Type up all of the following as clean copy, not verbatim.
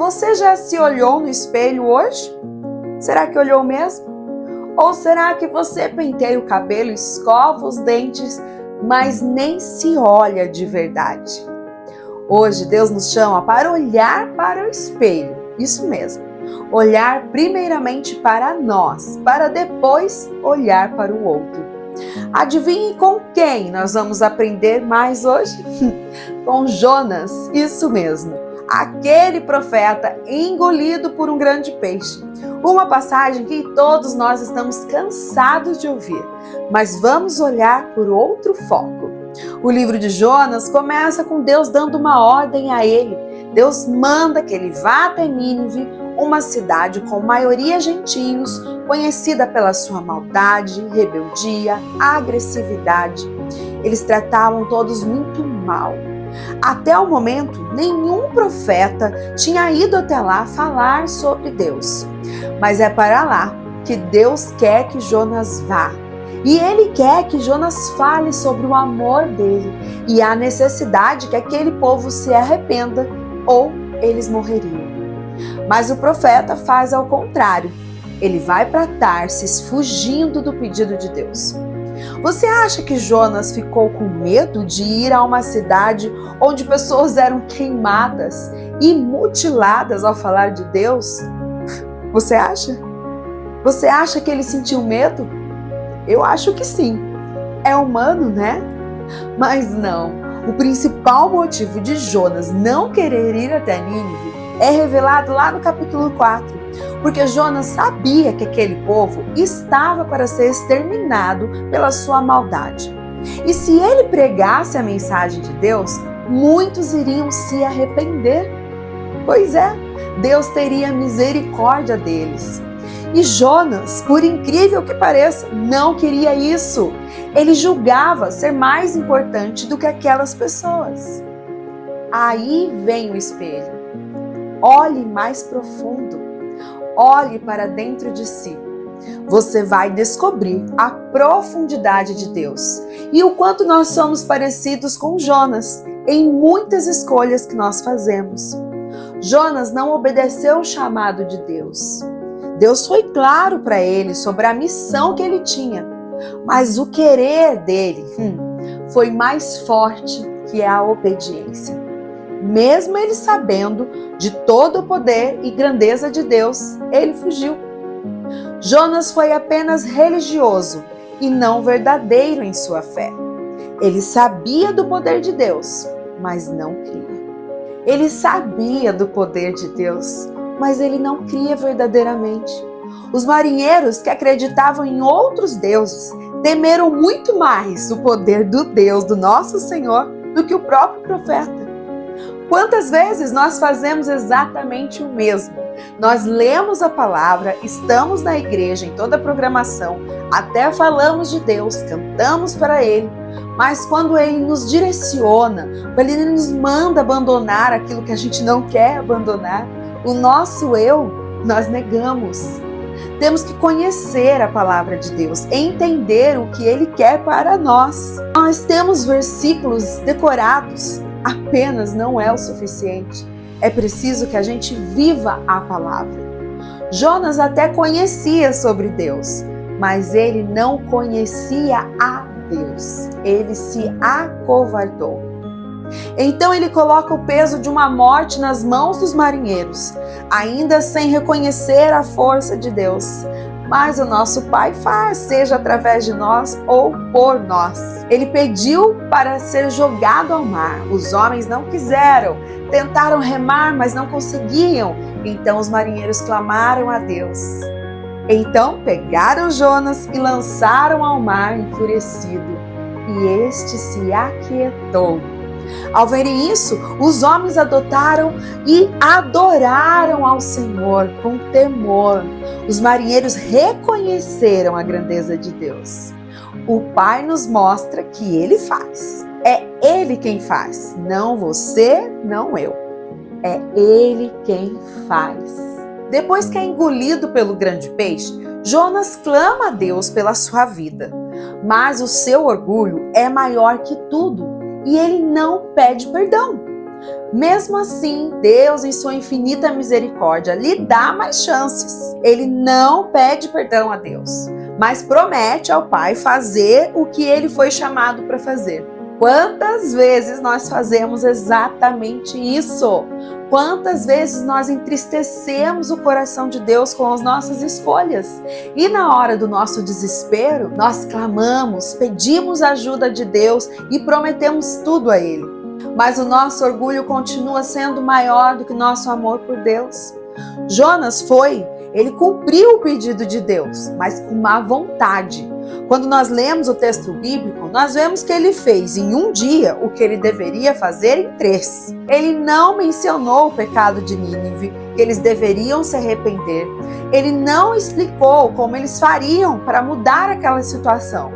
Você já se olhou no espelho hoje? Será que olhou mesmo? Ou será que você penteia o cabelo, escova os dentes, mas nem se olha de verdade? Hoje Deus nos chama para olhar para o espelho, isso mesmo. Olhar primeiramente para nós, para depois olhar para o outro. Adivinhe com quem nós vamos aprender mais hoje? Com Jonas, isso mesmo. Aquele profeta engolido por um grande peixe. Uma passagem que todos nós estamos cansados de ouvir, mas vamos olhar por outro foco. O livro de Jonas começa com Deus dando uma ordem a ele. Deus manda que ele vá até Nínive, uma cidade com maioria gentios, conhecida pela sua maldade, rebeldia, agressividade. Eles tratavam todos muito mal. Até o momento, nenhum profeta tinha ido até lá falar sobre Deus. Mas é para lá que Deus quer que Jonas vá. E Ele quer que Jonas fale sobre o amor dele e a necessidade que aquele povo se arrependa ou eles morreriam. Mas o profeta faz ao contrário. Ele vai para Tarsis fugindo do pedido de Deus. Você acha que Jonas ficou com medo de ir a uma cidade onde pessoas eram queimadas e mutiladas ao falar de Deus? Você acha? Você acha que ele sentiu medo? Eu acho que sim. É humano, né? Mas não. O principal motivo de Jonas não querer ir até Nínive é revelado lá no capítulo 4. Porque Jonas sabia que aquele povo estava para ser exterminado pela sua maldade. E se ele pregasse a mensagem de Deus, muitos iriam se arrepender. Pois é, Deus teria misericórdia deles. E Jonas, por incrível que pareça, não queria isso. Ele julgava ser mais importante do que aquelas pessoas. Aí vem o espelho. Olhe mais profundo. Olhe para dentro de si. Você vai descobrir a profundidade de Deus e o quanto nós somos parecidos com Jonas em muitas escolhas que nós fazemos. Jonas não obedeceu o chamado de Deus. Deus foi claro para ele sobre a missão que ele tinha, mas o querer dele foi mais forte que a obediência. Mesmo ele sabendo de todo o poder e grandeza de Deus, ele fugiu. Jonas foi apenas religioso e não verdadeiro em sua fé. Ele sabia do poder de Deus, mas não cria. Ele sabia do poder de Deus, mas ele não cria verdadeiramente. Os marinheiros que acreditavam em outros deuses temeram muito mais o poder do Deus do nosso Senhor do que o próprio profeta. Quantas vezes nós fazemos exatamente o mesmo? Nós lemos a palavra, estamos na igreja, em toda a programação, até falamos de Deus, cantamos para Ele, mas quando Ele nos direciona, quando Ele nos manda abandonar aquilo que a gente não quer abandonar, o nosso eu, nós negamos. Temos que conhecer a palavra de Deus, entender o que Ele quer para nós. Nós temos versículos decorados, apenas não é o suficiente. É preciso que a gente viva a palavra. Jonas até conhecia sobre Deus, mas ele não conhecia a Deus. Ele se acovardou. Então ele coloca o peso de uma morte nas mãos dos marinheiros, ainda sem reconhecer a força de Deus. Mas o nosso Pai faz, seja através de nós ou por nós. Ele pediu para ser jogado ao mar. Os homens não quiseram, tentaram remar, mas não conseguiam. Então os marinheiros clamaram a Deus. Então pegaram Jonas e lançaram ao mar enfurecido. E este se aquietou. Ao verem isso, os homens adotaram e adoraram ao Senhor com temor. Os marinheiros reconheceram a grandeza de Deus. O Pai nos mostra que Ele faz. É Ele quem faz, não você, não eu. É Ele quem faz. Depois que é engolido pelo grande peixe, Jonas clama a Deus pela sua vida. Mas o seu orgulho é maior que tudo. E ele não pede perdão. Mesmo assim, Deus, em sua infinita misericórdia, lhe dá mais chances. Ele não pede perdão a Deus, mas promete ao Pai fazer o que ele foi chamado para fazer. Quantas vezes nós fazemos exatamente isso? Quantas vezes nós entristecemos o coração de Deus com as nossas escolhas? E na hora do nosso desespero, nós clamamos, pedimos a ajuda de Deus e prometemos tudo a Ele. Mas o nosso orgulho continua sendo maior do que nosso amor por Deus. Jonas ele cumpriu o pedido de Deus, mas com má vontade. Quando nós lemos o texto bíblico, nós vemos que ele fez em um dia o que ele deveria fazer em 3. Ele não mencionou o pecado de Nínive, que eles deveriam se arrepender. Ele não explicou como eles fariam para mudar aquela situação.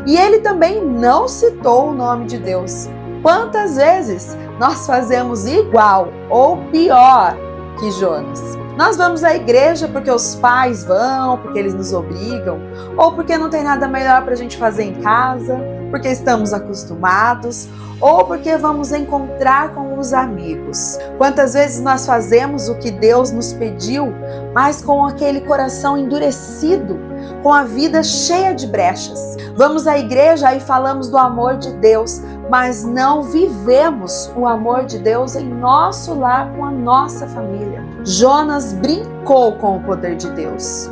E ele também não citou o nome de Deus. Quantas vezes nós fazemos igual ou pior que Jonas? Nós vamos à igreja porque os pais vão, porque eles nos obrigam, ou porque não tem nada melhor para a gente fazer em casa, porque estamos acostumados, ou porque vamos encontrar com os amigos. Quantas vezes nós fazemos o que Deus nos pediu, mas com aquele coração endurecido, com a vida cheia de brechas. Vamos à igreja e falamos do amor de Deus, mas não vivemos o amor de Deus em nosso lar com a nossa família. Jonas brincou com o poder de Deus.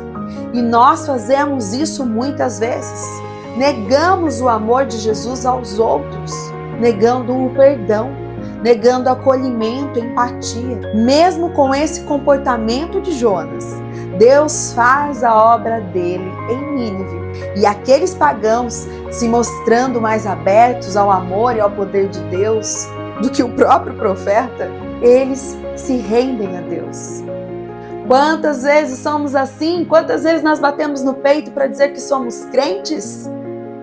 E nós fazemos isso muitas vezes. Negamos o amor de Jesus aos outros, negando o perdão, negando acolhimento, empatia. Mesmo com esse comportamento de Jonas, Deus faz a obra dele em Nínive. E aqueles pagãos, se mostrando mais abertos ao amor e ao poder de Deus do que o próprio profeta, eles se rendem a Deus. Quantas vezes somos assim? Quantas vezes nós batemos no peito para dizer que somos crentes?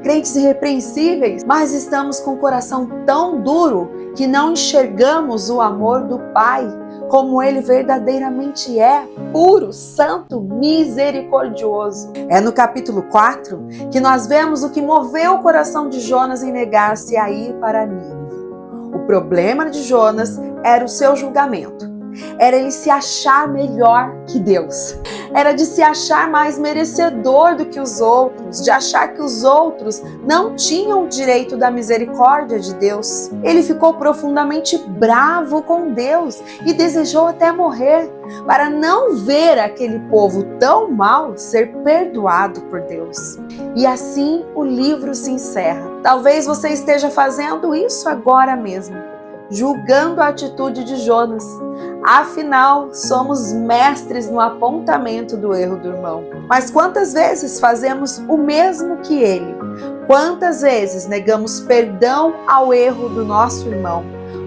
Crentes irrepreensíveis, mas estamos com o coração tão duro que não enxergamos o amor do Pai como Ele verdadeiramente é, puro, santo, misericordioso. É no capítulo 4 que nós vemos o que moveu o coração de Jonas em negar-se a ir para Nínive. O problema de Jonas era o seu julgamento. Era ele se achar melhor que Deus. Era de se achar mais merecedor do que os outros, de achar que os outros não tinham o direito da misericórdia de Deus. Ele ficou profundamente bravo com Deus e desejou até morrer, para não ver aquele povo tão mau ser perdoado por Deus. E assim o livro se encerra. Talvez você esteja fazendo isso agora mesmo, julgando a atitude de Jonas. Afinal, somos mestres no apontamento do erro do irmão. Mas quantas vezes fazemos o mesmo que ele? Quantas vezes negamos perdão ao erro do nosso irmão?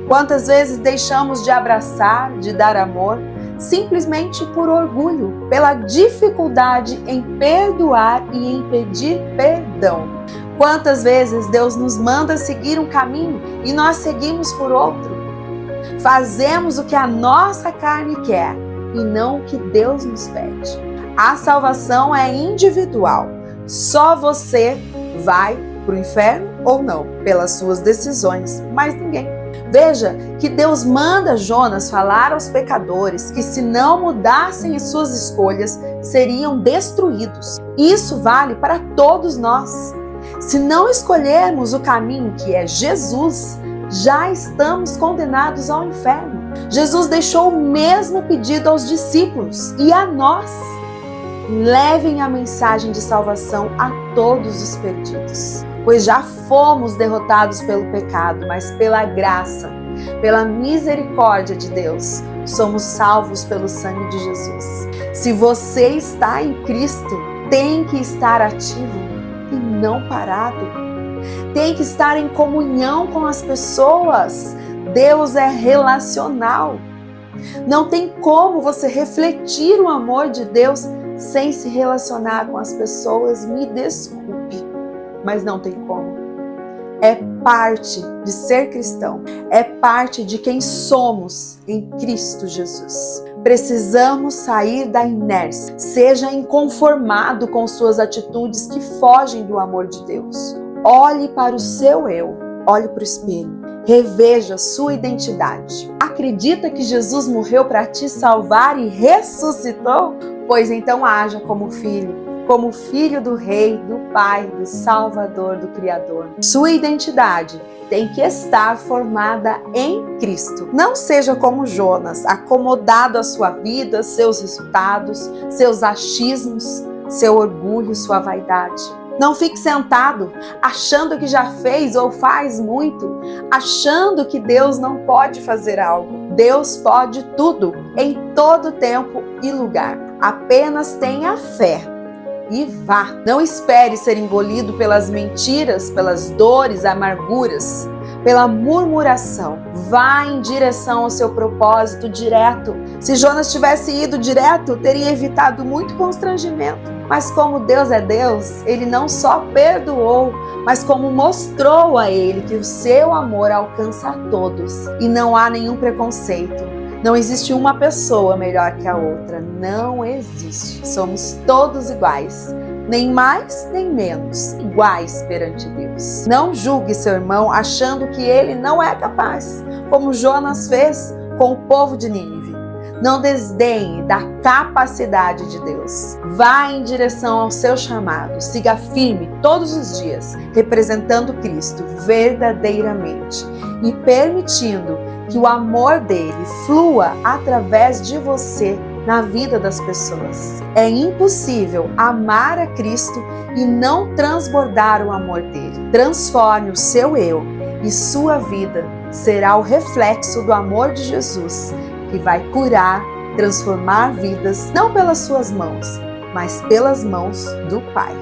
Quantas vezes deixamos de abraçar, de dar amor, simplesmente por orgulho, pela dificuldade em perdoar e em pedir perdão? Quantas vezes Deus nos manda seguir um caminho e nós seguimos por outro? Fazemos o que a nossa carne quer e não o que Deus nos pede. A salvação é individual. Só você vai para o inferno ou não, pelas suas decisões, mas ninguém. Veja que Deus manda Jonas falar aos pecadores que, se não mudassem as suas escolhas, seriam destruídos. Isso vale para todos nós. Se não escolhermos o caminho que é Jesus, já estamos condenados ao inferno. Jesus deixou o mesmo pedido aos discípulos e a nós. Levem a mensagem de salvação a todos os perdidos, pois já fomos derrotados pelo pecado, mas pela graça, pela misericórdia de Deus, somos salvos pelo sangue de Jesus. Se você está em Cristo, tem que estar ativo e não parado. Tem que estar em comunhão com as pessoas. Deus é relacional. Não tem como você refletir o amor de Deus sem se relacionar com as pessoas. Me desculpe, mas não tem como. É parte de ser cristão. É parte de quem somos em Cristo Jesus. Precisamos sair da inércia. Seja inconformado com suas atitudes que fogem do amor de Deus. Olhe para o seu eu, olhe para o espelho Reveja sua identidade. Acredita que Jesus morreu para te salvar e ressuscitou? Pois então haja como filho do Rei, do Pai, do Salvador, do Criador. Sua identidade tem que estar formada em Cristo. Não seja como Jonas, acomodado à sua vida, seus resultados, seus achismos, seu orgulho, sua vaidade. Não fique sentado, achando que já fez ou faz muito, achando que Deus não pode fazer algo. Deus pode tudo, em todo tempo e lugar. Apenas tenha fé e vá. Não espere ser engolido pelas mentiras, pelas dores, amarguras, pela murmuração. Vá em direção ao seu propósito direto. Se Jonas tivesse ido direto, teria evitado muito constrangimento. Mas como Deus é Deus, Ele não só perdoou, mas como mostrou a ele que o seu amor alcança a todos. E não há nenhum preconceito. Não existe uma pessoa melhor que a outra. Não existe. Somos todos iguais. Nem mais, nem menos. Iguais perante Deus. Não julgue seu irmão achando que ele não é capaz, como Jonas fez com o povo de Nínive. Não desdenhe da capacidade de Deus. Vá em direção ao seu chamado. Siga firme todos os dias, representando Cristo verdadeiramente e permitindo que o amor dele flua através de você na vida das pessoas. É impossível amar a Cristo e não transbordar o amor dele. Transforme o seu eu e sua vida será o reflexo do amor de Jesus, que vai curar, transformar vidas, não pelas suas mãos, mas pelas mãos do Pai.